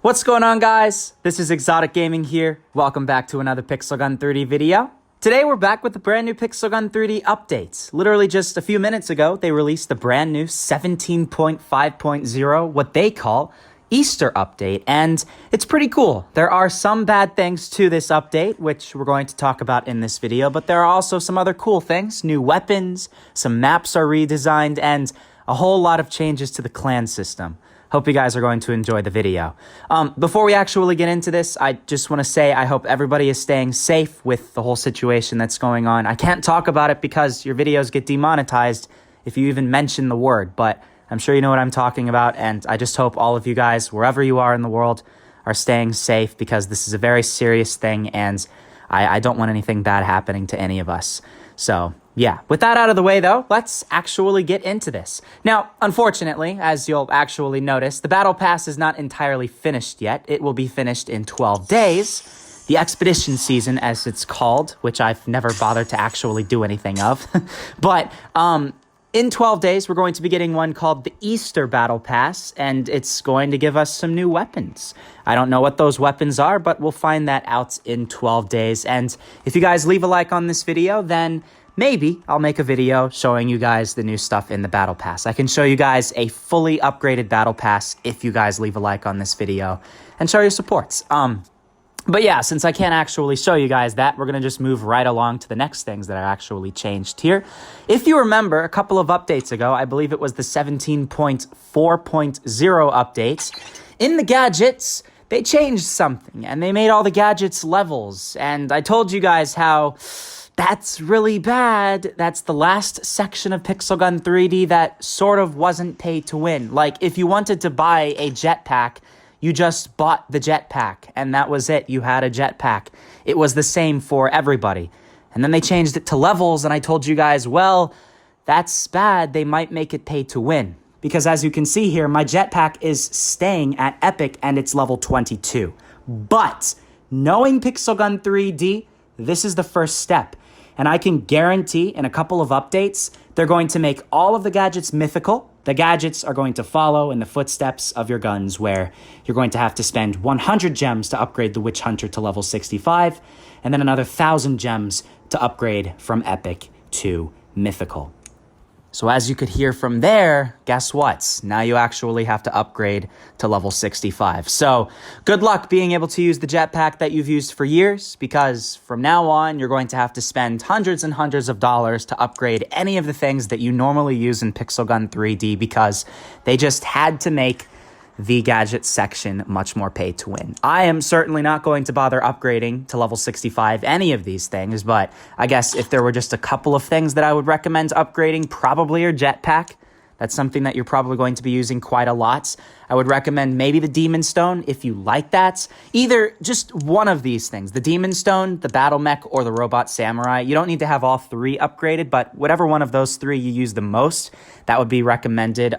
What's going on, guys? This is Exotic Gaming here. Welcome back to another Pixel Gun 3D video. Today we're back with the brand new Pixel Gun 3D updates. Literally just a few minutes ago, they released the brand new 17.5.0, what they call Easter update, and it's pretty cool. There are some bad things to this update, which we're going to talk about in this video, but there are also some other cool things. New weapons, some maps are redesigned, and a whole lot of changes to the clan system. Hope you guys are going to enjoy the video. Before we actually get into this, I just want to say I hope everybody is staying safe with the whole situation that's going on. I can't talk about it because your videos get demonetized if you even mention the word, but I'm sure you know what I'm talking about, and I just hope all of you guys, wherever you are in the world, are staying safe because this is a very serious thing, and I don't want anything bad happening to any of us. So, yeah, with that out of the way, though, let's actually get into this. Now, unfortunately, as you'll actually notice, the Battle Pass is not entirely finished yet. It will be finished in 12 days. The Expedition Season, as it's called, which I've never bothered to actually do anything of. But, in 12 days, we're going to be getting one called the Easter Battle Pass, and it's going to give us some new weapons. I don't know what those weapons are, but we'll find that out in 12 days. And if you guys leave a like on this video, then maybe I'll make a video showing you guys the new stuff in the Battle Pass. I can show you guys a fully upgraded Battle Pass if you guys leave a like on this video and show your supports. But yeah, since I can't actually show you guys that, we're going to just move right along to the next things that are actually changed here. If you remember, a couple of updates ago, I believe it was the 17.4.0 updates, in the gadgets, they changed something, and they made all the gadgets levels, and I told you guys how that's really bad. That's the last section of Pixel Gun 3D that sort of wasn't pay to win. Like, if you wanted to buy a jetpack, you just bought the jetpack, and that was it. You had a jetpack. It was the same for everybody. And then they changed it to levels, and I told you guys, well, that's bad. They might make it pay to win. Because as you can see here, my jetpack is staying at Epic, and it's level 22. But knowing Pixel Gun 3D, this is the first step. And I can guarantee in a couple of updates, they're going to make all of the gadgets mythical. The gadgets are going to follow in the footsteps of your guns, where you're going to have to spend 100 gems to upgrade the Witch Hunter to level 65, and then another 1,000 gems to upgrade from Epic to Mythical. So as you could hear from there, guess what? Now you actually have to upgrade to level 65. So good luck being able to use the jetpack that you've used for years, because from now on, you're going to have to spend hundreds and hundreds of dollars to upgrade any of the things that you normally use in Pixel Gun 3D, because they just had to make the gadget section much more pay to win. I am certainly not going to bother upgrading to level 65 any of these things, but I guess if there were just a couple of things that I would recommend upgrading, probably your jetpack. That's something that you're probably going to be using quite a lot. I would recommend maybe the Demon Stone if you like that. Either just one of these things, the Demon Stone, the Battle Mech, or the Robot Samurai. You don't need to have all three upgraded, but whatever one of those three you use the most, that would be recommended.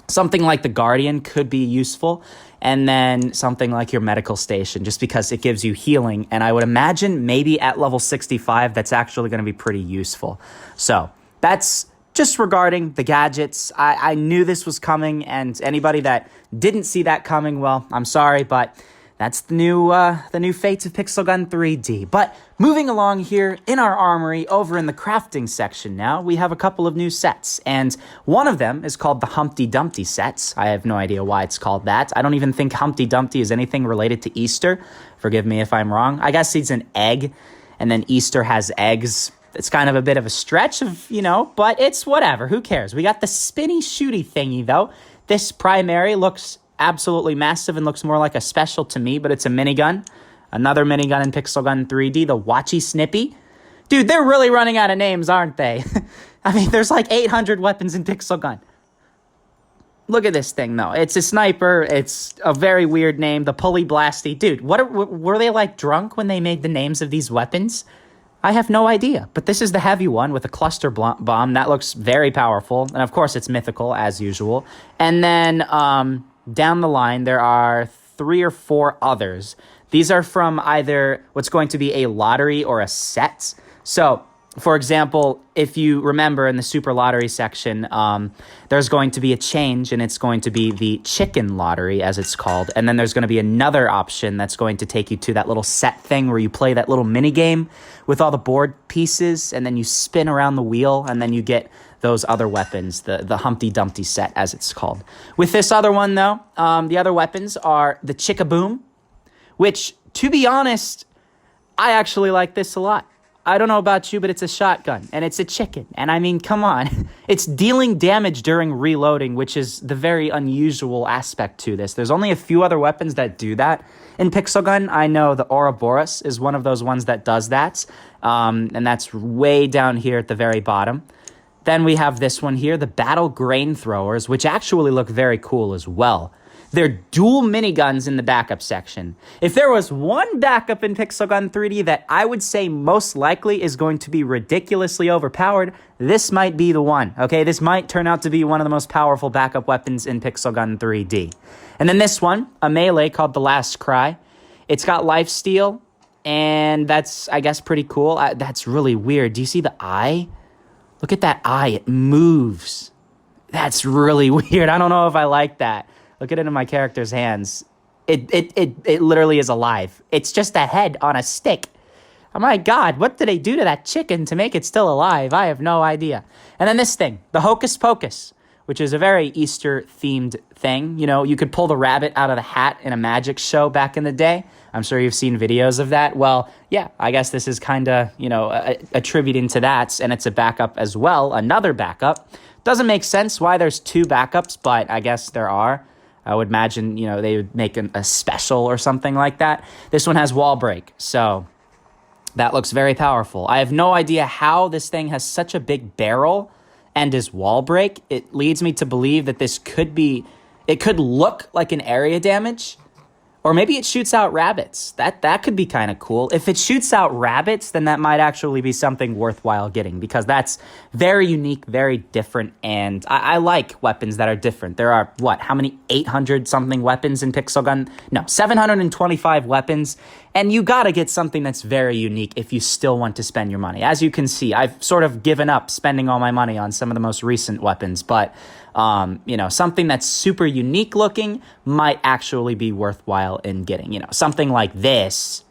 Something like the Guardian could be useful, and then something like your medical station, just because it gives you healing, and I would imagine maybe at level 65, that's actually going to be pretty useful. So that's just regarding the gadgets. I knew this was coming, and anybody that didn't see that coming, well, I'm sorry, but that's the new fates of Pixel Gun 3D. But moving along here in our armory, over in the crafting section now, we have a couple of new sets. And one of them is called the Humpty Dumpty sets. I have no idea why it's called that. I don't even think Humpty Dumpty is anything related to Easter. Forgive me if I'm wrong. I guess he's an egg, and then Easter has eggs. It's kind of a bit of a stretch of, but it's whatever. Who cares? We got the spinny shooty thingy, though. This primary looks absolutely massive and looks more like a special to me, but it's a minigun. Another minigun in Pixel Gun 3D, the Watchy Snippy. Dude, they're really running out of names, aren't they? I mean, there's like 800 weapons in Pixel Gun. Look at this thing, though. It's a sniper. It's a very weird name. The Pulley Blasty. Dude, were they like drunk when they made the names of these weapons? I have no idea, but this is the heavy one with a cluster bomb. That looks very powerful, and of course it's mythical, as usual. And then down the line, there are 3 or 4 others. These are from either what's going to be a lottery or a set. So For example, if you remember in the Super Lottery section, there's going to be a change, and it's going to be the Chicken Lottery, as it's called. And then there's going to be another option that's going to take you to that little set thing where you play that little mini game with all the board pieces, and then you spin around the wheel, and then you get those other weapons, the Humpty Dumpty set, as it's called. With this other one, though, the other weapons are the Chickaboom, which, to be honest, I actually like this a lot. I don't know about you, but it's a shotgun, and it's a chicken. And I mean, come on. It's dealing damage during reloading, which is the very unusual aspect to this. There's only a few other weapons that do that in Pixel Gun. I know the Ouroboros is one of those ones that does that, and that's way down here at the very bottom. Then we have this one here, the Battle Grain Throwers, which actually look very cool as well. They're dual miniguns in the backup section. If there was one backup in Pixel Gun 3D that I would say most likely is going to be ridiculously overpowered, this might be the one, okay? This might turn out to be one of the most powerful backup weapons in Pixel Gun 3D. And then this one, a melee called the Last Cry. It's got lifesteal, and that's, I guess, pretty cool. That's really weird. Do you see the eye? Look at that eye. It moves. That's really weird. I don't know if I like that. Look at it in my character's hands. It literally is alive. It's just a head on a stick. Oh my God, what did they do to that chicken to make it still alive? I have no idea. And then this thing, the Hocus Pocus, which is a very Easter-themed thing. You know, you could pull the rabbit out of the hat in a magic show back in the day. I'm sure you've seen videos of that. Well, yeah, I guess this is kind of, you know, attributing to that, and it's a backup as well, another backup. Doesn't make sense why there's two backups, but I guess there are. I would imagine, you know, they would make a special or something like that. This one has wall break, so that looks very powerful. I have no idea how this thing has such a big barrel and is wall break. It leads me to believe that this could be, it could look like an area damage, or maybe it shoots out rabbits. That could be kind of cool. If it shoots out rabbits, then that might actually be something worthwhile getting, because that's very unique, very different, and I like weapons that are different. There are, what, how many? 800-something weapons in Pixel Gun? No, 725 weapons, and you gotta get something that's very unique if you still want to spend your money. As you can see, I've sort of given up spending all my money on some of the most recent weapons, but you know, something that's super unique looking might actually be worthwhile in getting. You know, something like this,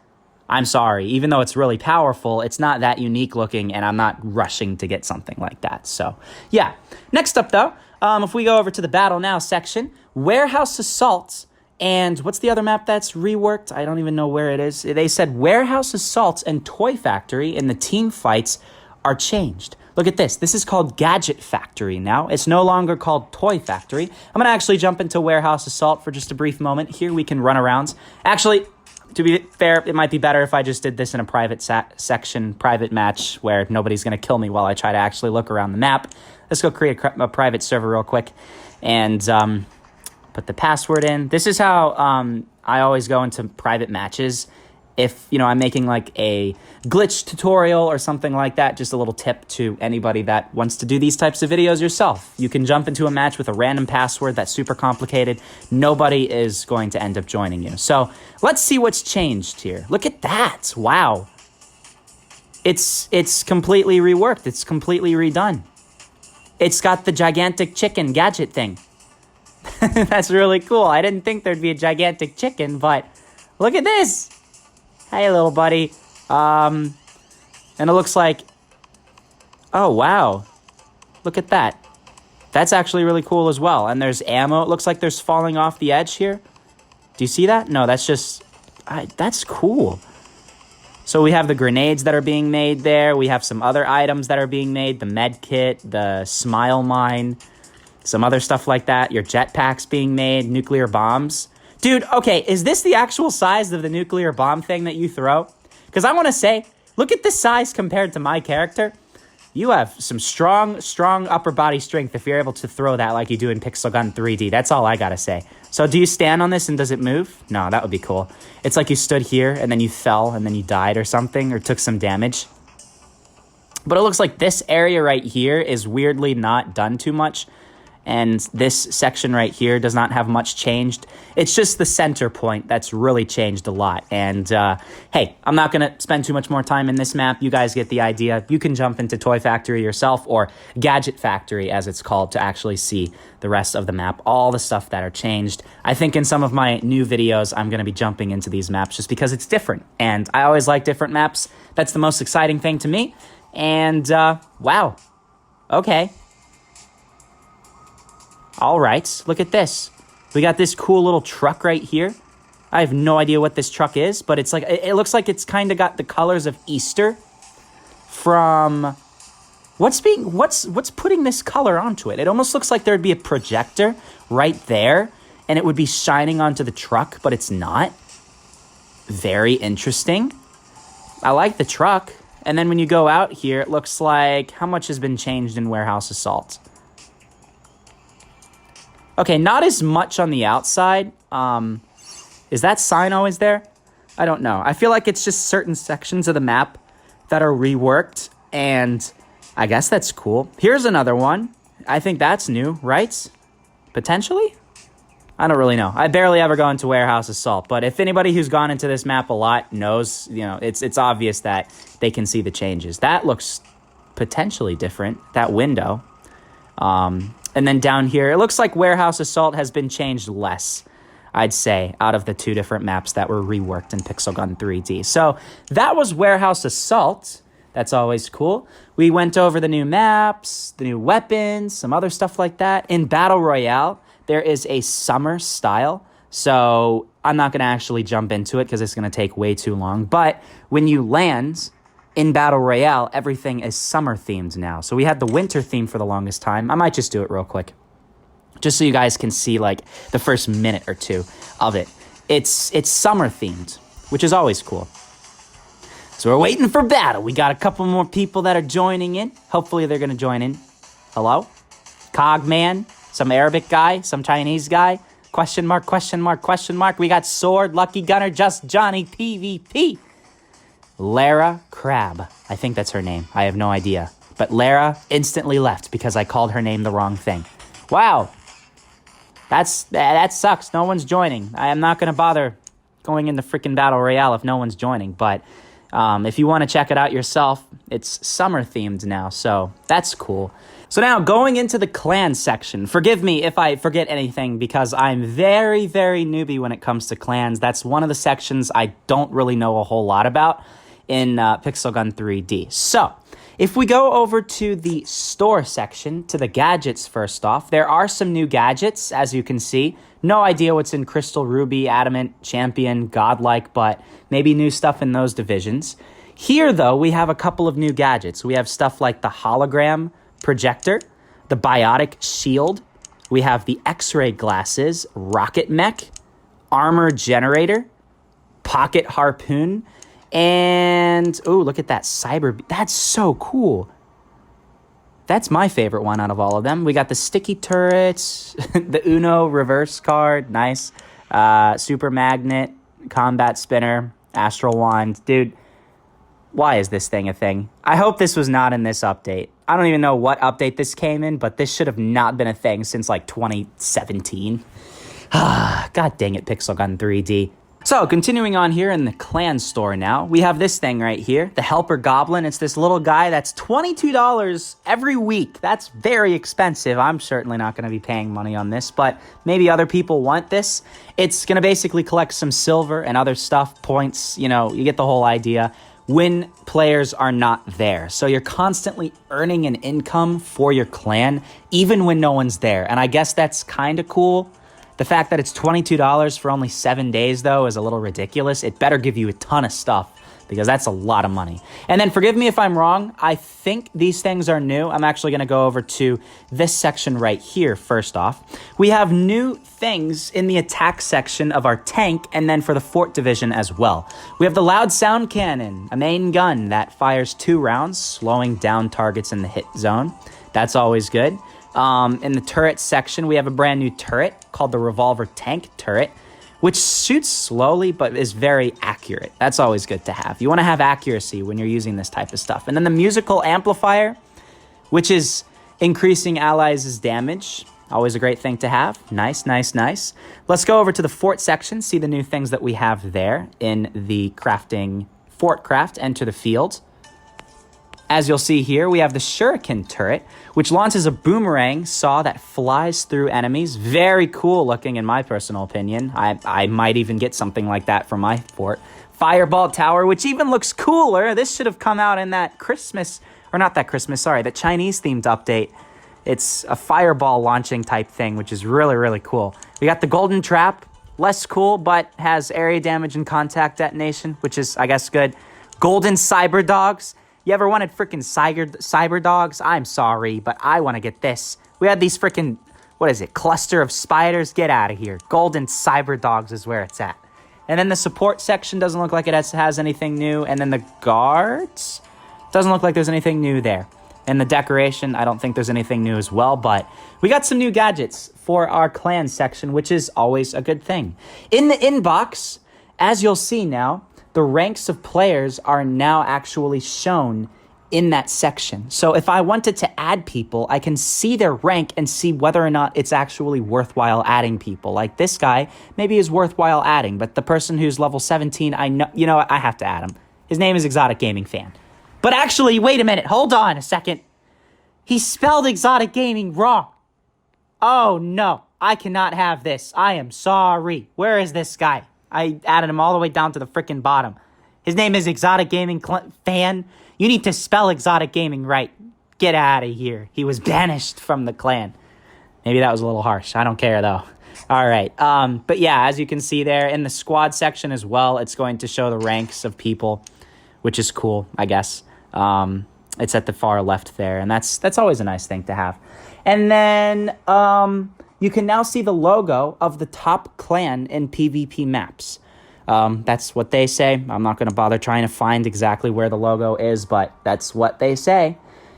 I'm sorry, even though it's really powerful, it's not that unique looking, and I'm not rushing to get something like that. So, yeah. Next up, though, if we go over to the Battle Now section, Warehouse Assault, and what's the other map that's reworked? I don't even know where it is. They said Warehouse Assault and Toy Factory in the team fights are changed. Look at this. This is called Gadget Factory now. It's no longer called Toy Factory. I'm going to actually jump into Warehouse Assault for just a brief moment. Here we can run around. Actually, to be fair, it might be better if I just did this in a private section, private match, where nobody's going to kill me while I try to actually look around the map. Let's go create a private server real quick and put the password in. This is how I always go into private matches. If, you know, I'm making like a glitch tutorial or something like that, just a little tip to anybody that wants to do these types of videos yourself. You can jump into a match with a random password that's super complicated. Nobody is going to end up joining you. So let's see what's changed here. Look at that. Wow. It's completely reworked. It's completely redone. It's got the gigantic chicken gadget thing. That's really cool. I didn't think there'd be a gigantic chicken, but look at this. Hey, little buddy. And it looks like, oh, wow. Look at that. That's actually really cool as well. And there's ammo. It looks like there's falling off the edge here. Do you see that? No, that's just, that's cool. So we have the grenades that are being made there. We have some other items that are being made. The med kit, the smile mine, some other stuff like that. Your jetpacks being made, nuclear bombs. Dude, okay, is this the actual size of the nuclear bomb thing that you throw? Because I want to say, look at the size compared to my character. You have some strong upper body strength if you're able to throw that like you do in Pixel Gun 3D. That's all I got to say. So do you stand on this and does it move? No, that would be cool. It's like you stood here and then you fell and then you died or something or took some damage. But it looks like this area right here is weirdly not done too much. And this section right here does not have much changed. It's just the center point that's really changed a lot. And hey, I'm not going to spend too much more time in this map. You guys get the idea. You can jump into Toy Factory yourself, or Gadget Factory as it's called, to actually see the rest of the map, all the stuff that are changed. I think in some of my new videos, I'm going to be jumping into these maps just because it's different. And I always like different maps. That's the most exciting thing to me. And wow. Okay. All right, look at this. We got this cool little truck right here. I have no idea what this truck is, but it's like, it looks like it's kind of got the colors of Easter from, what's putting this color onto it? It almost looks like there'd be a projector right there, and it would be shining onto the truck, but it's not. Very interesting. I like the truck. And then when you go out here, it looks like, how much has been changed in Warehouse Assault? Okay, not as much on the outside. Is that sign always there? I don't know. I feel like it's just certain sections of the map that are reworked, and I guess that's cool. Here's another one. I think that's new, right? Potentially? I don't really know. I barely ever go into Warehouse Assault, but if anybody who's gone into this map a lot knows, you know, it's obvious that they can see the changes. That looks potentially different, that window. And then down here, it looks like Warehouse Assault has been changed less, I'd say, out of the two different maps that were reworked in Pixel Gun 3D. So that was Warehouse Assault. That's always cool. We went over the new maps, the new weapons, some other stuff like that. In Battle Royale, there is a summer style. So I'm not going to actually jump into it because it's going to take way too long. But when you land in Battle Royale, everything is summer themed now. So we had the winter theme for the longest time. I might just do it real quick, just so you guys can see like the first minute or two of it. It's summer themed, which is always cool. So we're waiting for battle. We got a couple more people that are joining in. Hopefully they're going to join in. Hello? Cogman, some Arabic guy, some Chinese guy. Question mark, question mark, question mark. We got Sword, Lucky Gunner, Just Johnny, PvP. Lara Crab. I think that's her name. I have no idea. But Lara instantly left because I called her name the wrong thing. Wow. That sucks. No one's joining. I am not going to bother going into freaking Battle Royale if no one's joining. But if you want to check it out yourself, it's summer themed now. So that's cool. So now going into the clan section. Forgive me if I forget anything because I'm very, very newbie when it comes to clans. That's one of the sections I don't really know a whole lot about in Pixel Gun 3D. So, if we go over to the store section, to the gadgets first off, there are some new gadgets, as you can see. No idea what's in Crystal, Ruby, Adamant, Champion, Godlike, but maybe new stuff in those divisions. Here, though, we have a couple of new gadgets. We have stuff like the hologram projector, the biotic shield. We have the X-ray glasses, rocket mech, armor generator, pocket harpoon, and, oh, look at that cyber. That's so cool. That's my favorite one out of all of them. We got the sticky turrets, the Uno reverse card, nice. Super magnet, combat spinner, astral wand. Dude, why is this thing a thing? I hope this was not in this update. I don't even know what update this came in, but this should have not been a thing since like 2017. God dang it, Pixel Gun 3D. So, continuing on here in the clan store now, we have this thing right here, the Helper Goblin. It's this little guy that's $22 every week. That's very expensive. I'm certainly not going to be paying money on this, but maybe other people want this. It's going to basically collect some silver and other stuff, points, you know, you get the whole idea, when players are not there. So you're constantly earning an income for your clan, even when no one's there. And I guess that's kind of cool. The fact that it's $22 for only 7 days, though, is a little ridiculous. It better give you a ton of stuff, because that's a lot of money. And then forgive me if I'm wrong. I think these things are new. I'm actually going to go over to this section right here first off. We have new things in the attack section of our tank, and then for the fort division as well. We have the loud sound cannon, a main gun that fires 2 rounds, slowing down targets in the hit zone. That's always good. In the turret section, we have a brand new turret called the revolver tank turret, which shoots slowly but is very accurate. That's always good to have. You want to have accuracy when you're using this type of stuff. And then the musical amplifier, which is increasing allies' damage. Always a great thing to have. Nice, nice, nice. Let's go over to the fort section, see the new things that we have there in the crafting fort craft. Enter the field. As you'll see here, we have the shuriken turret, which launches a boomerang saw that flies through enemies. Very cool looking, in my personal opinion. I might even get something like that for my fort. Fireball tower, which even looks cooler. This should have come out in that Christmas, or not that Christmas, sorry, the Chinese-themed update. It's a fireball launching type thing, which is really, really cool. We got the golden trap. Less cool, but has area damage and contact detonation, which is, I guess, good. Golden cyber dogs. You ever wanted freaking cyber dogs? I'm sorry, but I want to get this. We had these freaking, what is it, cluster of spiders? Get out of here. Golden cyber dogs is where it's at. And then the support section doesn't look like it has anything new. And then the guards, doesn't look like there's anything new there. And the decoration, I don't think there's anything new as well, but we got some new gadgets for our clan section, which is always a good thing. In the inbox, as you'll see now, the ranks of players are now actually shown in that section. So if I wanted to add people, I can see their rank and see whether or not it's actually worthwhile adding people. Like this guy, maybe is worthwhile adding, but the person who's level 17, I know, you know what, I have to add him. His name is Exotic Gaming Fan. But actually, wait a minute, hold on a second. He spelled Exotic Gaming wrong. Oh no, I cannot have this. I am sorry. Where is this guy? I added him all the way down to the freaking bottom. His name is Exotic Gaming Fan. You need to spell Exotic Gaming right. Get out of here. He was banished from the clan. Maybe that was a little harsh. I don't care though. All right. But yeah, as you can see there in the squad section as well, it's going to show the ranks of people, which is cool, I guess. It's at the far left there, and that's always a nice thing to have. And then you can now see the logo of the top clan in PvP maps. That's what they say. I'm not going to bother trying to find exactly where the logo is, but that's what they say.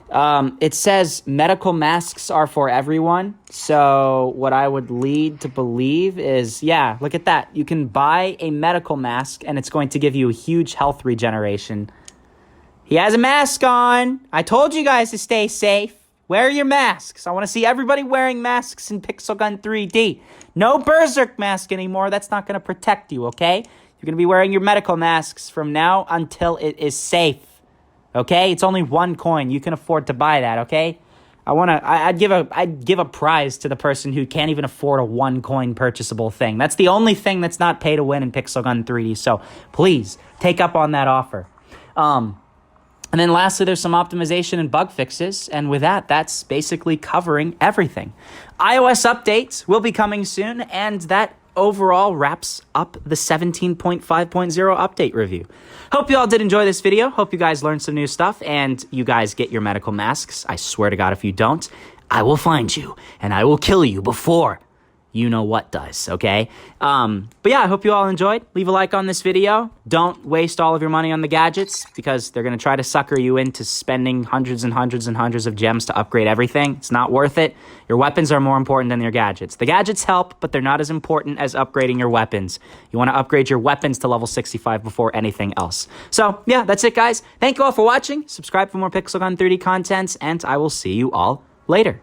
It says medical masks are for everyone. So what I would lead to believe is, yeah, look at that. You can buy a medical mask, and it's going to give you a huge health regeneration. He has a mask on. I told you guys to stay safe. Wear your masks. I want to see everybody wearing masks in Pixel Gun 3D. No Berserk mask anymore. That's not going to protect you, okay? You're going to be wearing your medical masks from now until it is safe. Okay? It's only 1 coin. You can afford to buy that, okay? I'd give a prize to the person who can't even afford a 1 coin purchasable thing. That's the only thing that's not pay to win in Pixel Gun 3D. So please take up on that offer. And then lastly, there's some optimization and bug fixes. And with that, that's basically covering everything. iOS updates will be coming soon, and that overall wraps up the 17.5.0 update review. Hope you all did enjoy this video. Hope you guys learned some new stuff, and you guys get your medical masks. I swear to God, if you don't, I will find you, and I will kill you before you know what does, okay? But yeah, I hope you all enjoyed. Leave a like on this video. Don't waste all of your money on the gadgets, because they're going to try to sucker you into spending hundreds and hundreds and hundreds of gems to upgrade everything. It's not worth it. Your weapons are more important than your gadgets. The gadgets help, but they're not as important as upgrading your weapons. You want to upgrade your weapons to level 65 before anything else. So yeah, that's it, guys. Thank you all for watching. Subscribe for more Pixel Gun 3D content, and I will see you all later.